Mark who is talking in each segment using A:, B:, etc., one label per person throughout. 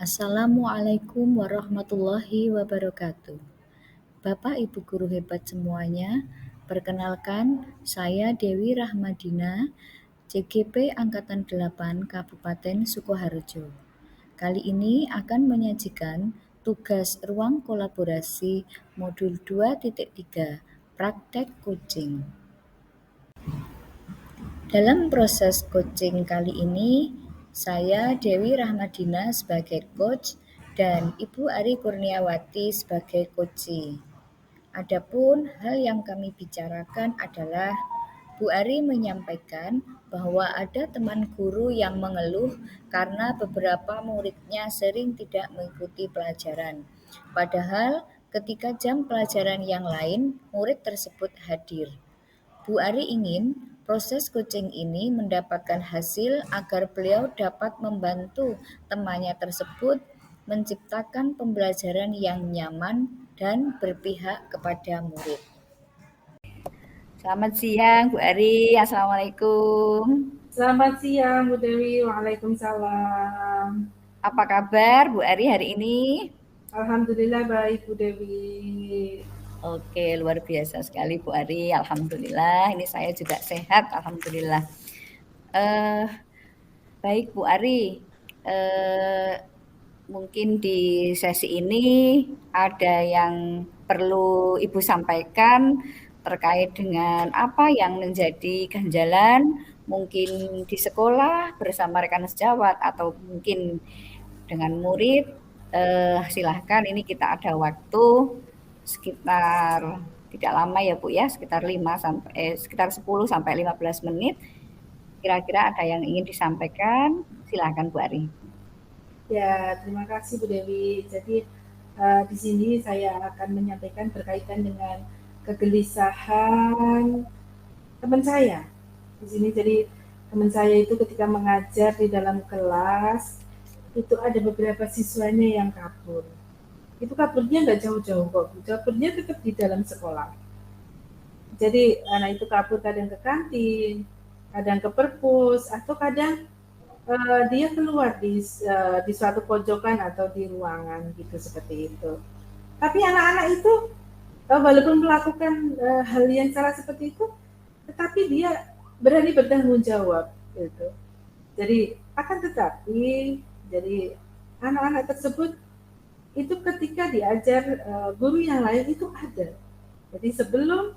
A: Assalamualaikum warahmatullahi wabarakatuh. Bapak Ibu guru hebat semuanya, perkenalkan saya Dewi Rahmadina, CGP Angkatan 8 Kabupaten Sukoharjo. Kali ini akan menyajikan tugas ruang kolaborasi modul 2.3 praktek coaching. Dalam proses coaching kali ini, saya Dewi Rahmadina sebagai coach dan Ibu Ari Kurniawati sebagai coachee. Adapun hal yang kami bicarakan adalah Bu Ari menyampaikan bahwa ada teman guru yang mengeluh karena beberapa muridnya sering tidak mengikuti pelajaran. Padahal ketika jam pelajaran yang lain, murid tersebut hadir. Bu Ari ingin proses coaching ini mendapatkan hasil agar beliau dapat membantu temannya tersebut menciptakan pembelajaran yang nyaman dan berpihak kepada murid. Selamat siang Bu Ari, Assalamualaikum.
B: Selamat siang Bu Dewi, Waalaikumsalam.
A: Apa kabar Bu Ari hari ini?
B: Alhamdulillah baik Bu Dewi.
A: Oke, luar biasa sekali Bu Ari, alhamdulillah. Ini saya juga sehat, alhamdulillah. Baik Bu Ari, mungkin di sesi ini ada yang perlu Ibu sampaikan terkait dengan apa yang menjadi ganjalan mungkin di sekolah bersama rekan sejawat atau mungkin dengan murid. Silahkan, ini kita ada waktu sekitar tidak lama ya Bu ya, sekitar 10 sampai 15 menit. Kira-kira ada yang ingin disampaikan, silahkan Bu Ari.
B: Ya, terima kasih Bu Dewi. Jadi di sini saya akan menyampaikan berkaitan dengan kegelisahan teman saya. Di sini jadi teman saya itu ketika mengajar di dalam kelas itu ada beberapa siswanya yang kabur. Itu kaburnya nggak jauh-jauh kok, kaburnya tetap di dalam sekolah. Jadi anak itu kabur kadang ke kantin, kadang ke perpus, atau kadang dia keluar di suatu pojokan atau di ruangan gitu seperti itu. Tapi anak-anak itu walaupun melakukan hal yang salah seperti itu, tetapi dia berani bertanggung jawab gitu. Jadi akan tetapi, jadi anak-anak tersebut itu ketika diajar guru yang lain itu ada. Jadi sebelum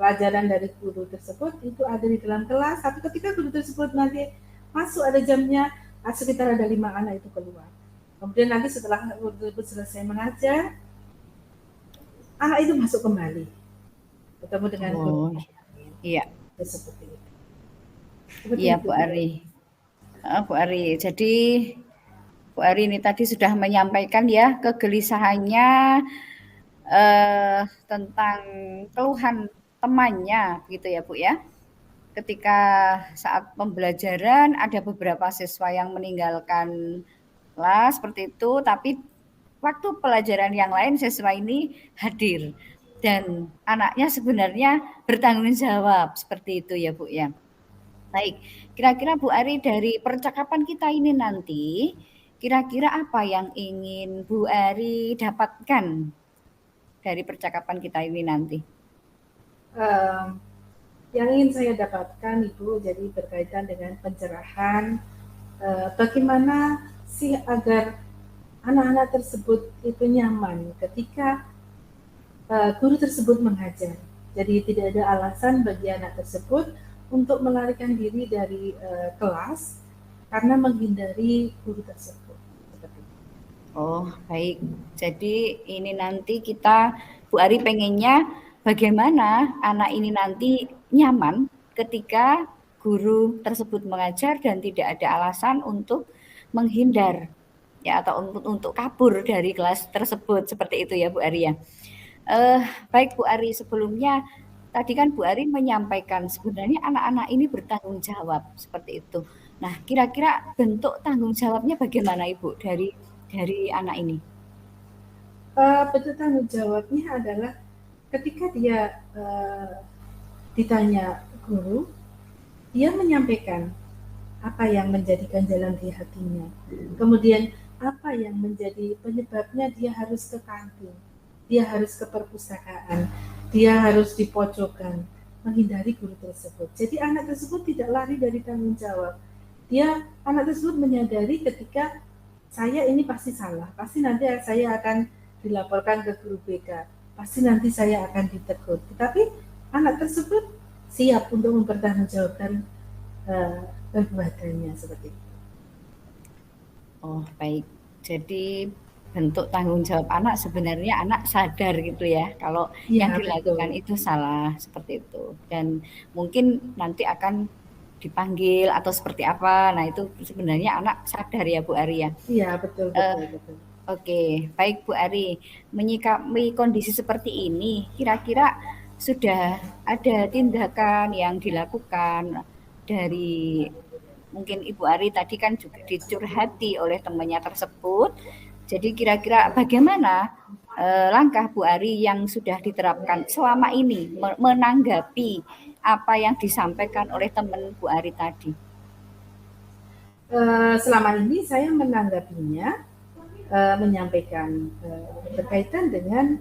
B: pelajaran dari guru tersebut itu ada di dalam kelas, tapi ketika guru tersebut nanti masuk ada jamnya, sekitar ada 5 anak itu keluar. Kemudian nanti setelah guru tersebut selesai mengajar, anak itu masuk kembali, ketemu dengan guru.
A: Iya.
B: Seperti itu.
A: Iya Bu Ari. Bu Ari, jadi Bu Ari ini tadi sudah menyampaikan ya kegelisahannya tentang keluhan temannya gitu ya Bu ya. Ketika saat pembelajaran ada beberapa siswa yang meninggalkan kelas seperti itu, tapi waktu pelajaran yang lain siswa ini hadir dan anaknya sebenarnya bertanggung jawab seperti itu ya Bu ya. Baik, kira-kira Bu Ari dari percakapan kita ini nanti, kira-kira apa yang ingin Bu Ari dapatkan dari percakapan kita ini nanti?
B: Yang ingin saya dapatkan Ibu, jadi berkaitan dengan pencerahan bagaimana sih agar anak-anak tersebut itu nyaman ketika guru tersebut mengajar. Jadi tidak ada alasan bagi anak tersebut untuk melarikan diri dari kelas karena menghindari guru tersebut. Seperti itu.
A: Oh, baik. Jadi ini nanti kita, Bu Ari pengennya bagaimana anak ini nanti nyaman ketika guru tersebut mengajar dan tidak ada alasan untuk menghindar ya atau untuk kabur dari kelas tersebut, seperti itu ya Bu Ari ya. Baik Bu Ari, sebelumnya tadi kan Bu Ari menyampaikan sebenarnya anak-anak ini bertanggung jawab seperti itu. Nah, kira-kira bentuk tanggung jawabnya bagaimana Ibu dari anak ini?
B: Bentuk tanggung jawabnya adalah ketika dia ditanya guru, dia menyampaikan apa yang menjadi ganjalan di hatinya. Kemudian apa yang menjadi penyebabnya dia harus ke kantin, dia harus ke perpustakaan, dia harus di pojokan, menghindari guru tersebut. Jadi anak tersebut tidak lari dari tanggung jawab. Anak tersebut menyadari ketika saya ini pasti salah, pasti nanti saya akan dilaporkan ke guru BK, pasti nanti saya akan ditegur. Tetapi anak tersebut siap untuk mempertanggungjawabkan uh, perbuatannya seperti itu.
A: Oh, baik. Jadi bentuk tanggung jawab anak sebenarnya anak sadar gitu ya, kalau yang
B: Iya,
A: dilakukan
B: betul.
A: itu salah, seperti itu. Dan mungkin nanti akan dipanggil atau seperti apa. Nah, itu sebenarnya anak sadar ya Bu Ari ya.
B: Iya, betul,
A: Eh,
B: betul, betul.
A: oke, baik Bu Ari. Menyikapi kondisi seperti ini, kira-kira sudah ada tindakan yang dilakukan dari mungkin Ibu Ari tadi kan juga dicurhati oleh temannya tersebut. Jadi kira-kira bagaimana langkah Bu Ari yang sudah diterapkan selama ini menanggapi apa yang disampaikan oleh teman Bu Ari tadi?
B: Selama ini saya menanggapinya, menyampaikan berkaitan dengan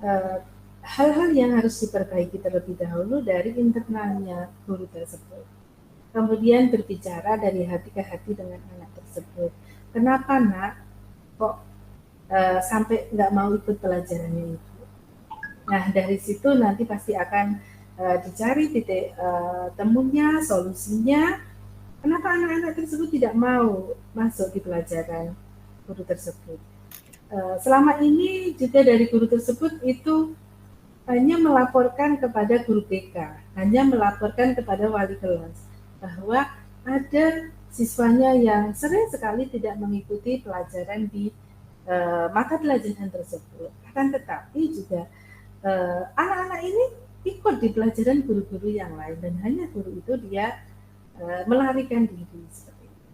B: eh, hal-hal yang harus diperbaiki terlebih dahulu dari internalnya guru tersebut. Kemudian berbicara dari hati ke hati dengan anak tersebut. Kenapa nak kok sampai nggak mau ikut pelajarannya itu? Nah dari situ nanti pasti akan dicari titik temunya, solusinya. Kenapa anak-anak tersebut tidak mau masuk di pelajaran guru tersebut? Selama ini juga dari guru tersebut itu hanya melaporkan kepada guru BK, hanya melaporkan kepada wali kelas bahwa ada siswanya yang sering sekali tidak mengikuti pelajaran di mata pelajaran tersebut. Akan tetapi juga anak-anak ini ikut di pelajaran guru-guru yang lain dan hanya guru itu dia melarikan diri seperti itu.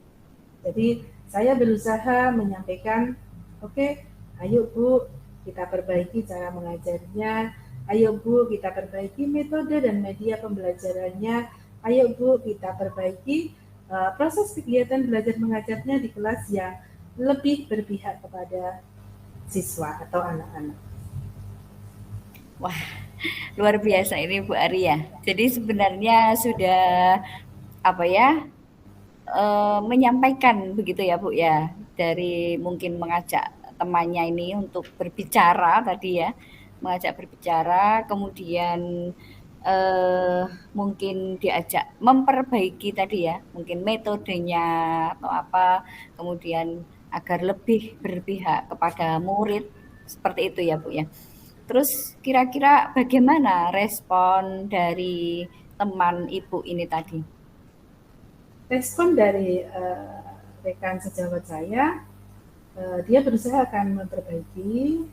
B: Jadi saya berusaha menyampaikan, oke, ayo Bu, kita perbaiki cara mengajarnya, ayo Bu, kita perbaiki metode dan media pembelajarannya, ayo Bu, kita perbaiki proses kegiatan belajar mengajarnya di kelas yang lebih berpihak kepada siswa atau anak-anak.
A: Wah, luar biasa ini Bu Ari ya. Jadi sebenarnya sudah apa ya menyampaikan begitu ya Bu ya, dari mungkin mengajak temannya ini untuk berbicara tadi ya, mengajak berbicara, kemudian mungkin diajak memperbaiki tadi ya, mungkin metodenya atau apa, kemudian agar lebih berpihak kepada murid, seperti itu ya Bu ya. Terus kira-kira bagaimana respon dari teman Ibu ini tadi?
B: Respon dari rekan sejawat saya, dia berusaha akan memperbaiki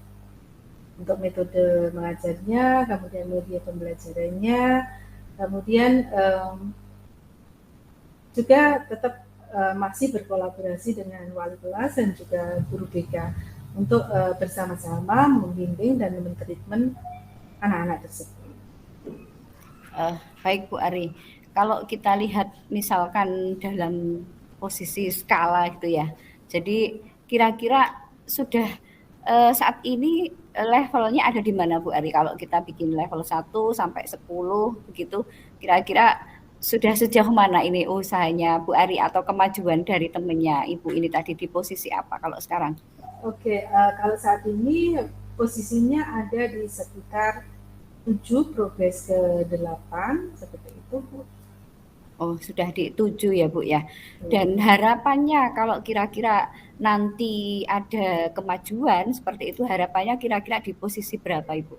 B: untuk metode mengajarnya, kemudian media pembelajarannya, kemudian juga tetap masih berkolaborasi dengan wali kelas dan juga guru BK untuk bersama-sama membimbing dan mentreatment anak-anak tersebut.
A: Baik Bu Ari, kalau kita lihat misalkan dalam posisi skala gitu ya, jadi kira-kira sudah saat ini levelnya ada di mana Bu Ari? Kalau kita bikin level 1 sampai 10 begitu, kira-kira sudah sejauh mana ini usahanya Bu Ari atau kemajuan dari temennya Ibu ini tadi di posisi apa kalau sekarang?
B: Oke, kalau saat ini posisinya ada di sekitar 7 progres ke 8 seperti itu Bu.
A: Oh, sudah dituju ya, Bu, ya. Dan harapannya kalau kira-kira nanti ada kemajuan seperti itu, harapannya kira-kira di posisi berapa, Ibu?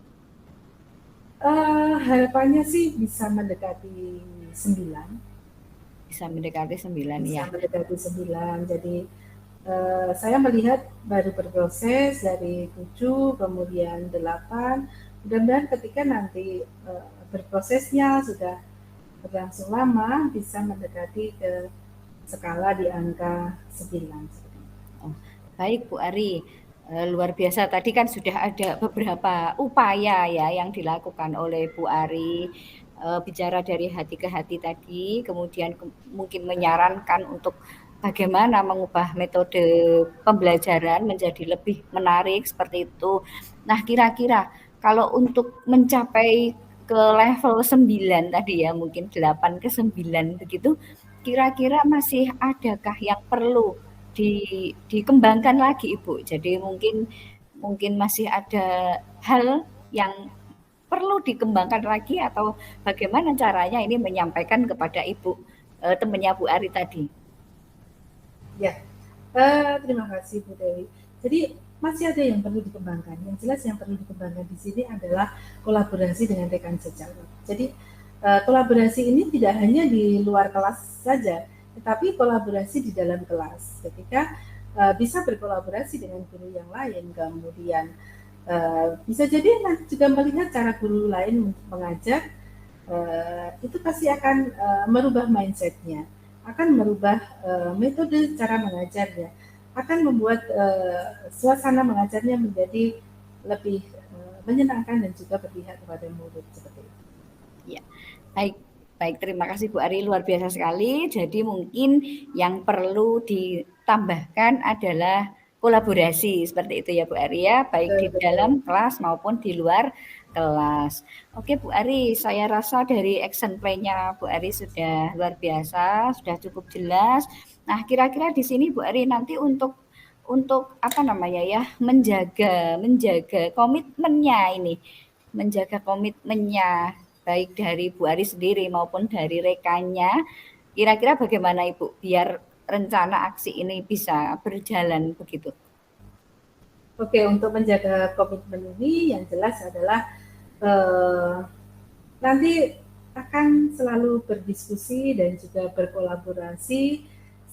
B: Harapannya sih bisa mendekati 9.
A: Bisa mendekati 9
B: Bisa
A: ya.
B: mendekati 9. Jadi saya melihat baru berproses dari 7 kemudian 8. Mudah-mudahan ketika nanti berprosesnya sudah berlangsung lama bisa mendekati ke skala di angka 9.
A: Oh, baik Bu Ari. Luar biasa tadi kan sudah ada beberapa upaya ya yang dilakukan oleh Bu Ari, bicara dari hati ke hati tadi, kemudian mungkin menyarankan untuk bagaimana mengubah metode pembelajaran menjadi lebih menarik seperti itu. Nah, kira-kira kalau untuk mencapai ke level 9 tadi ya, mungkin 8 ke 9 begitu, kira-kira masih adakah yang perlu di, dikembangkan lagi Ibu? Jadi mungkin mungkin masih ada hal yang perlu dikembangkan lagi atau bagaimana caranya ini menyampaikan kepada Ibu temannya Bu Ari tadi?
B: Ya, terima kasih Bu Dewi. Jadi masih ada yang perlu dikembangkan. Yang jelas yang perlu dikembangkan di sini adalah kolaborasi dengan rekan sejawat. Jadi kolaborasi ini tidak hanya di luar kelas saja, tetapi kolaborasi di dalam kelas. Ketika bisa berkolaborasi dengan guru yang lain, kemudian bisa jadi nanti juga melihat cara guru lain untuk mengajar, itu pasti akan merubah mindsetnya, akan merubah metode cara mengajarnya, akan membuat suasana mengajarnya menjadi lebih menyenangkan dan juga berpihak kepada murid seperti itu.
A: Ya, baik, baik. Terima kasih Bu Ari, luar biasa sekali. Jadi mungkin yang perlu ditambahkan adalah kolaborasi seperti itu ya Bu Ari ya, baik di
B: Betul.
A: dalam kelas maupun di luar kelas. Oke Bu Ari, saya rasa dari action plan-nya Bu Ari sudah luar biasa, sudah cukup jelas. Nah, kira-kira di sini Bu Ari nanti untuk apa namanya ya, menjaga menjaga komitmennya ini, menjaga komitmennya baik dari Bu Ari sendiri maupun dari rekannya. Kira-kira bagaimana Ibu biar rencana aksi ini bisa berjalan begitu?
B: Oke, untuk menjaga komitmen ini yang jelas adalah eh, nanti akan selalu berdiskusi dan juga berkolaborasi,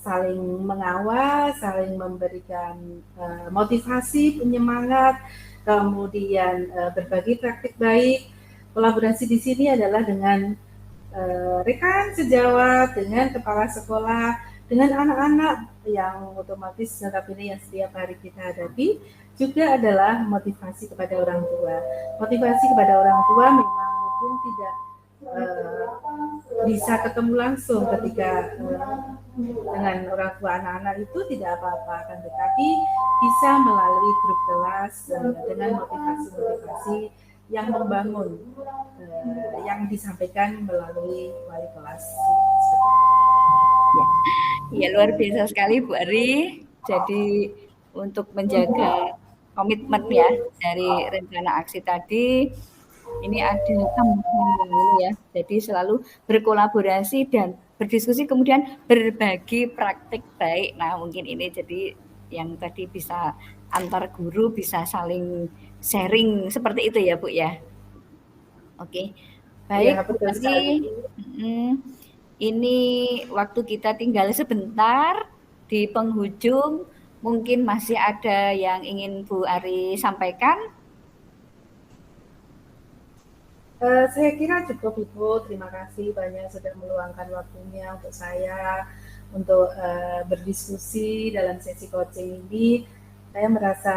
B: saling mengawal, saling memberikan motivasi, penyemangat, kemudian berbagi praktik baik. Kolaborasi di sini adalah dengan rekan sejawat, dengan kepala sekolah, dengan anak-anak yang otomatis notabene yang setiap hari kita hadapi, juga adalah motivasi kepada orang tua. Motivasi kepada orang tua memang mungkin tidak bisa ketemu langsung ketika dengan orang tua anak-anak itu tidak apa-apa, akan tetapi bisa melalui grup kelas dengan motivasi-motivasi yang membangun yang disampaikan melalui wali kelas.
A: Ya, ya luar biasa sekali Bu Ari. Jadi untuk menjaga komitmen ya dari rencana aksi tadi, ini ada tambahan ini ya. Jadi selalu berkolaborasi dan berdiskusi kemudian berbagi praktik baik. Nah, mungkin ini jadi yang tadi bisa antar guru bisa saling sharing seperti itu ya, Bu ya. Oke.
B: Ya,
A: Baik, Bu
B: betul
A: Ari.
B: sekali.
A: Mm, Ini waktu kita tinggal sebentar di penghujung. Mungkin masih ada yang ingin Bu Ari sampaikan?
B: Saya kira cukup Ibu, terima kasih banyak sudah meluangkan waktunya untuk saya untuk berdiskusi dalam sesi coaching ini. Saya merasa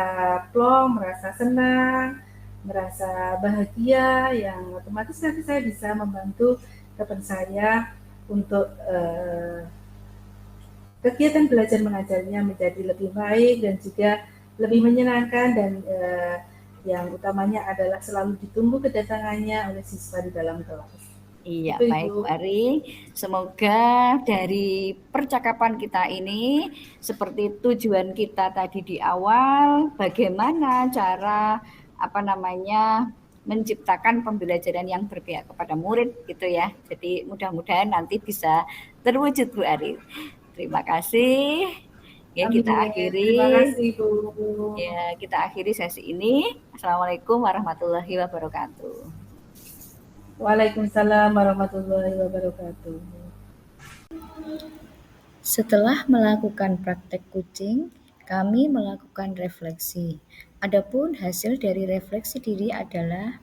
B: plong, merasa senang, merasa bahagia yang otomatis nanti saya bisa membantu teman saya untuk kegiatan belajar mengajarnya menjadi lebih baik dan juga lebih menyenangkan dan yang utamanya adalah selalu ditunggu kedatangannya oleh siswa di dalam kelas.
A: Iya,
B: Itu
A: baik
B: Ibu.
A: Bu Ari. Semoga dari percakapan kita ini seperti tujuan kita tadi di awal, bagaimana cara apa namanya menciptakan pembelajaran yang berpihak kepada murid gitu ya. Jadi mudah-mudahan nanti bisa terwujud Bu Ari. Terima kasih. Ya, kita
B: Amin. Terima
A: akhiri
B: kasih Bu.
A: kita akhiri sesi ini. Assalamualaikum warahmatullahi wabarakatuh.
B: Waalaikumsalam warahmatullahi wabarakatuh.
A: Setelah melakukan praktek kucing, kami melakukan refleksi. Adapun hasil dari refleksi diri adalah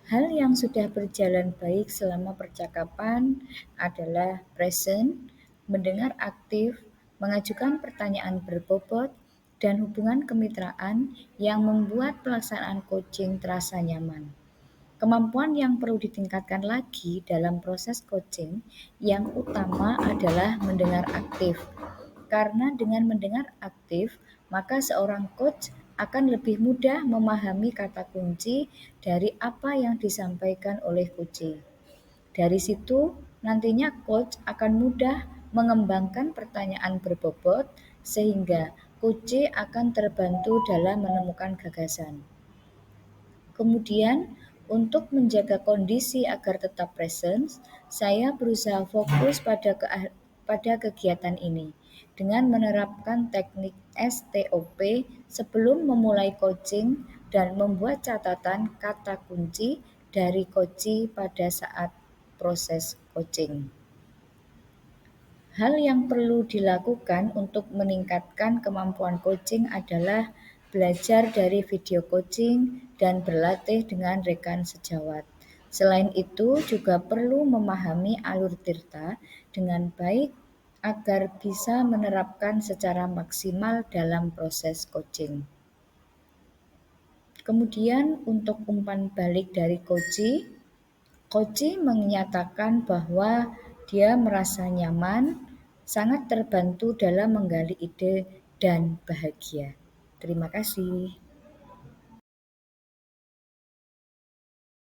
A: hal yang sudah berjalan baik selama percakapan adalah present, mendengar aktif, mengajukan pertanyaan berbobot, dan hubungan kemitraan yang membuat pelaksanaan coaching terasa nyaman. Kemampuan yang perlu ditingkatkan lagi dalam proses coaching yang utama adalah mendengar aktif. karena dengan mendengar aktif, maka seorang coach akan lebih mudah memahami kata kunci dari apa yang disampaikan oleh kunci. Dari situ, nantinya coach akan mudah mengembangkan pertanyaan berbobot sehingga kunci akan terbantu dalam menemukan gagasan. Kemudian, untuk menjaga kondisi agar tetap presence, saya berusaha fokus pada kegiatan ini dengan menerapkan teknik STOP sebelum memulai coaching dan membuat catatan kata kunci dari kunci pada saat proses coaching. Hal yang perlu dilakukan untuk meningkatkan kemampuan coaching adalah belajar dari video coaching dan berlatih dengan rekan sejawat. Selain itu, juga perlu memahami alur tirta dengan baik agar bisa menerapkan secara maksimal dalam proses coaching. Kemudian untuk umpan balik dari Koci menyatakan bahwa dia merasa nyaman, sangat terbantu dalam menggali ide, dan bahagia. Terima kasih.